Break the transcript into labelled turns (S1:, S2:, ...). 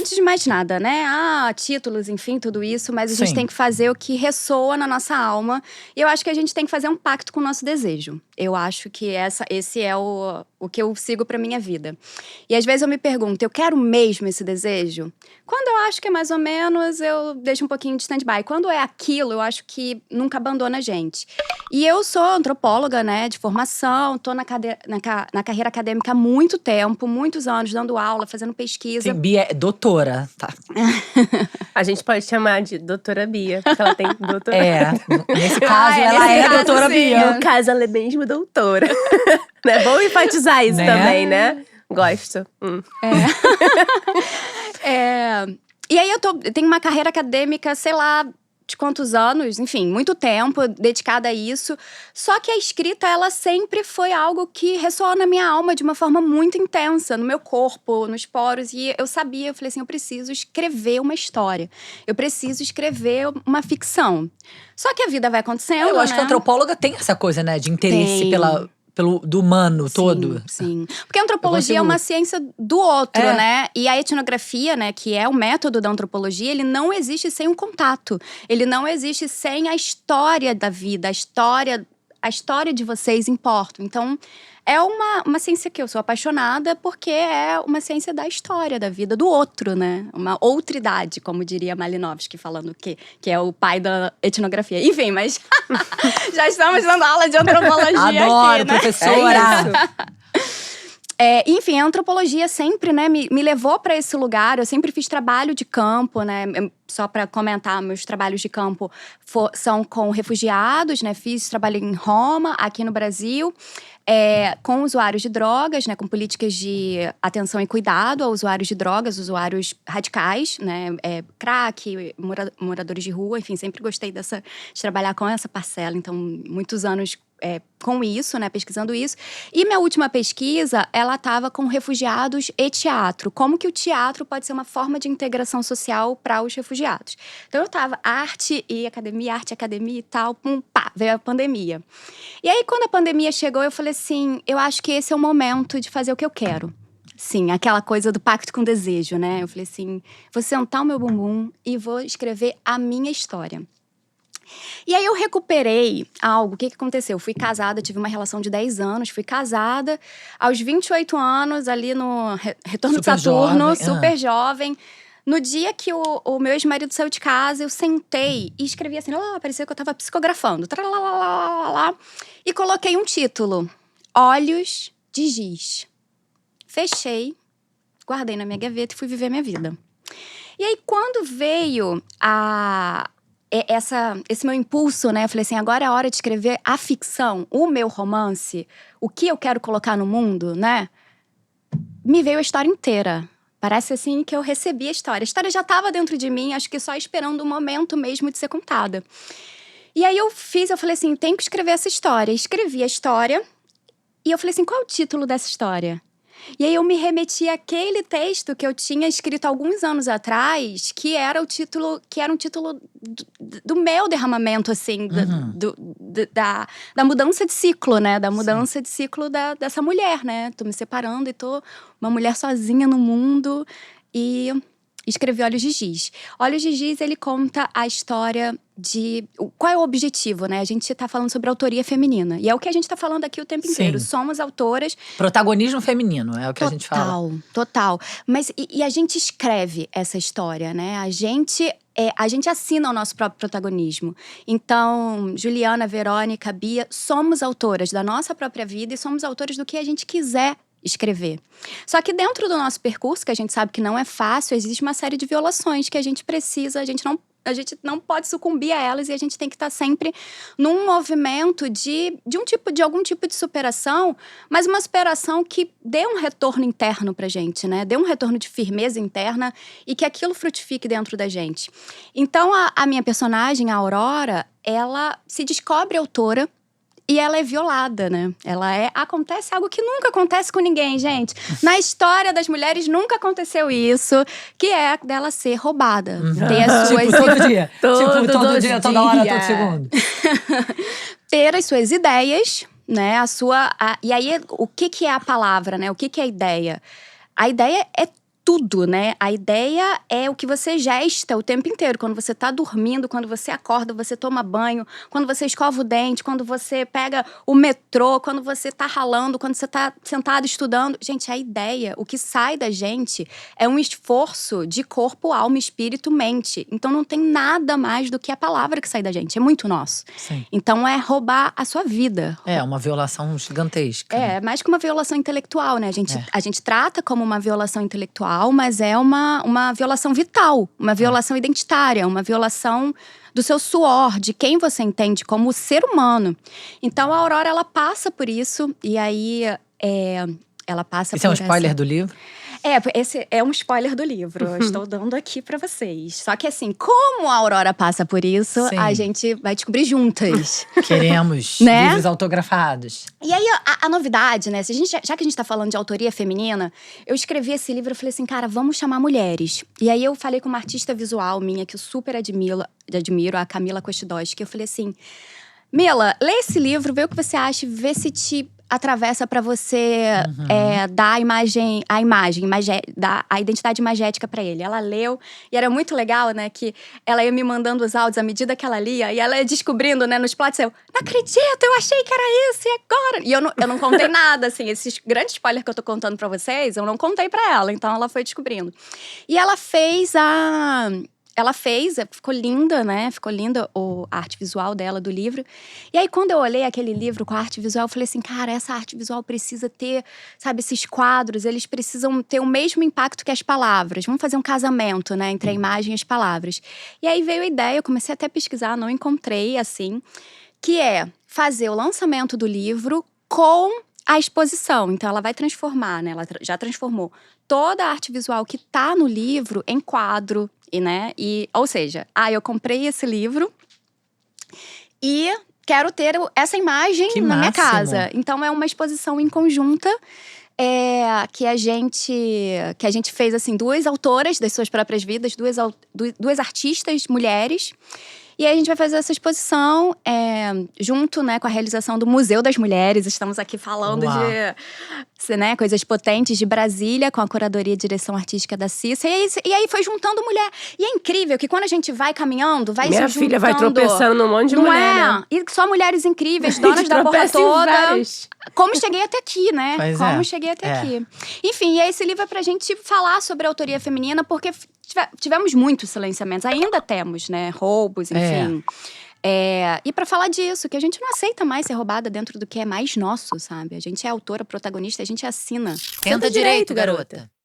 S1: antes de mais nada, né? Títulos, enfim, tudo isso. Mas a gente
S2: Sim.
S1: tem que fazer o que ressoa na nossa alma. E eu acho que a gente tem que fazer um pacto com o nosso desejo. Eu acho que esse é o que eu sigo pra minha vida. E às vezes eu me pergunto, eu quero mesmo esse desejo? Quando eu acho que é mais ou menos, eu deixo um pouquinho de stand-by. Quando é aquilo, eu acho que nunca abandona a gente. E eu sou antropóloga, né, de formação. Tô na carreira acadêmica há muito tempo. Muitos anos dando aula, fazendo pesquisa.
S2: Sim, Bia é doutora, tá?
S3: A gente pode chamar de doutora Bia, porque ela tem doutorado.
S2: Nesse caso, ela
S1: nesse
S2: é
S1: caso,
S2: doutora
S1: sim.
S2: Bia.
S3: No caso, ela é mesmo doutora. É bom enfatizar isso também, né? Gosto.
S1: E aí eu tenho uma carreira acadêmica, sei lá, de quantos anos, enfim, muito tempo dedicada a isso. Só que a escrita, ela sempre foi algo que ressoou na minha alma de uma forma muito intensa, no meu corpo, nos poros. E eu sabia, eu falei assim, eu preciso escrever uma história. Eu preciso escrever uma ficção. Só que a vida vai acontecendo,
S2: Eu acho
S1: né?
S2: que a antropóloga tem essa coisa, né? De interesse
S1: Tem.
S2: do humano todo.
S1: Sim. Porque a antropologia é uma ciência do outro, né? E a etnografia, né, que é o método da antropologia, ele não existe sem um contato. Ele não existe sem a história da vida, a história de vocês importa. Então, é uma ciência que eu sou apaixonada porque é uma ciência da história, da vida do outro, né? Uma outridade, como diria Malinowski, falando que é o pai da etnografia. Enfim, mas já estamos dando aula de antropologia
S2: Adoro,
S1: aqui, né?
S2: professora!
S1: Enfim, a antropologia sempre, né, me levou para esse lugar. Eu sempre fiz trabalho de campo, né? Só para comentar, meus trabalhos de campo são com refugiados, né? Fiz trabalho em Roma, aqui no Brasil, com usuários de drogas, né? Com políticas de atenção e cuidado a usuários de drogas, usuários radicais, né? Crack, moradores de rua, enfim, sempre gostei de trabalhar com essa parcela. Então, muitos anos com isso, né, pesquisando isso. E minha última pesquisa, ela estava com refugiados e teatro. Como que o teatro pode ser uma forma de integração social para os refugiados. Então, eu estava arte e academia e tal, veio a pandemia. E aí, quando a pandemia chegou, eu falei assim, eu acho que esse é o momento de fazer o que eu quero. Sim, aquela coisa do pacto com o desejo, né? Eu falei assim, vou sentar o meu bumbum e vou escrever a minha história. E aí eu recuperei algo. O que aconteceu? Eu fui casada, tive uma relação de 10 anos. Fui casada aos 28 anos, ali no retorno de Saturno. Super jovem. No dia que o meu ex-marido saiu de casa, eu sentei e escrevi assim, parecia que eu tava psicografando. E coloquei um título. Olhos de Giz. Fechei, guardei na minha gaveta e fui viver minha vida. E aí, quando veio esse meu impulso, né? Eu falei assim, agora é a hora de escrever a ficção, o meu romance, o que eu quero colocar no mundo, né? Me veio a história inteira. Parece assim que eu recebi a história. A história já estava dentro de mim, acho que só esperando o momento mesmo de ser contada. E aí eu falei assim, tenho que escrever essa história. Escrevi a história e eu falei assim, qual é o título dessa história? E aí eu me remeti àquele texto que eu tinha escrito alguns anos atrás, que era um título do meu derramamento, assim, da mudança de ciclo, né? Da mudança de ciclo dessa mulher, né? Tô me separando e tô uma mulher sozinha no mundo e escrevi Olhos de Giz. Olhos de Giz, ele conta a história de... Qual é o objetivo, né? A gente tá falando sobre autoria feminina. E é o que a gente tá falando aqui o tempo inteiro. Somos autoras...
S2: Protagonismo feminino, é o que a gente fala.
S1: Total. Mas, e a gente escreve essa história, né? A gente assina o nosso próprio protagonismo. Então, Juliana, Verônica, Bia, somos autoras da nossa própria vida e somos autoras do que a gente quiser escrever. Só que dentro do nosso percurso, que a gente sabe que não é fácil, existe uma série de violações que a gente precisa, a gente não pode sucumbir a elas e a gente tem que estar sempre num movimento de algum tipo de superação, mas uma superação que dê um retorno interno pra gente, né? Dê um retorno de firmeza interna e que aquilo frutifique dentro da gente. Então, a minha personagem, a Aurora, ela se descobre autora. E ela é violada, né? Acontece algo que nunca acontece com ninguém, gente. Na história das mulheres nunca aconteceu isso, que é dela ser roubada. Ter as suas...
S2: Tipo, todo dia. Todo dia, toda hora, todo segundo.
S1: Ter as suas ideias, né? E aí, o que é a palavra, né? O que é a ideia? A ideia é tudo, né? A ideia é o que você gesta o tempo inteiro. Quando você tá dormindo, quando você acorda, você toma banho, quando você escova o dente, quando você pega o metrô, quando você tá ralando, quando você tá sentado estudando. Gente, a ideia, o que sai da gente é um esforço de corpo, alma, espírito, mente. Então não tem nada mais do que a palavra que sai da gente. É muito nosso.
S2: Sim.
S1: Então é roubar a sua vida.
S2: É uma violação gigantesca.
S1: É, mais que uma violação intelectual, né? A gente trata como uma violação intelectual, mas é uma violação vital, uma violação identitária, uma violação do seu suor, de quem você entende como ser humano. Então a Aurora, ela passa por isso, e aí ela passa
S2: Esse é um
S1: por
S2: spoiler do livro?
S1: Esse é um spoiler do livro. Eu estou dando aqui pra vocês. Só que assim, como a Aurora passa por isso,
S2: Sim.
S1: a gente vai descobrir juntas.
S2: Queremos
S1: Né?
S2: livros autografados.
S1: E aí, a novidade, né? Já que a gente tá falando de autoria feminina, eu escrevi esse livro e falei assim, cara, vamos chamar mulheres. E aí, eu falei com uma artista visual minha, que eu super admiro, a Camila Kostidowski. Eu falei assim, Mila, lê esse livro, vê o que você acha, vê se te atravessa pra você dar dar a identidade imagética pra ele. Ela leu, e era muito legal, né, que ela ia me mandando os áudios à medida que ela lia, e ela ia descobrindo, né, nos plots, eu não acredito, eu achei que era isso, e agora? E eu não contei nada, assim, esses grandes spoilers que eu tô contando pra vocês, eu não contei pra ela, então ela foi descobrindo. E ela fez ficou linda, né? Ficou linda a arte visual dela, do livro. E aí, quando eu olhei aquele livro com a arte visual, eu falei assim, cara, essa arte visual precisa ter, sabe, esses quadros, eles precisam ter o mesmo impacto que as palavras. Vamos fazer um casamento, né, entre a imagem e as palavras. E aí veio a ideia, eu comecei até a pesquisar, não encontrei, assim, que é fazer o lançamento do livro com a exposição. Então, ela vai transformar, né? Ela já transformou toda a arte visual que tá no livro em quadro, ou seja, eu comprei esse livro e quero ter essa imagem na minha casa. Então, é uma exposição em conjunta que a gente fez, assim, 2 autoras das suas próprias vidas, duas artistas mulheres. E aí a gente vai fazer essa exposição junto, né, com a realização do Museu das Mulheres. Estamos aqui falando de coisas potentes de Brasília, com a curadoria e direção artística da Cissa. E aí foi juntando mulher. E é incrível que quando a gente vai caminhando, vai se juntando…
S3: Minha filha vai tropeçando num monte de mulher, né?
S1: E só mulheres incríveis, donas da porra toda. Como cheguei até aqui, né? Cheguei até aqui. Enfim, e aí esse livro é pra gente falar sobre a autoria feminina, porque tivemos muitos silenciamentos, ainda temos, né? Roubos, enfim. E pra falar disso, que a gente não aceita mais ser roubada dentro do que é mais nosso, sabe? A gente é autora, protagonista, a gente assina.
S2: Tenta direito, garota.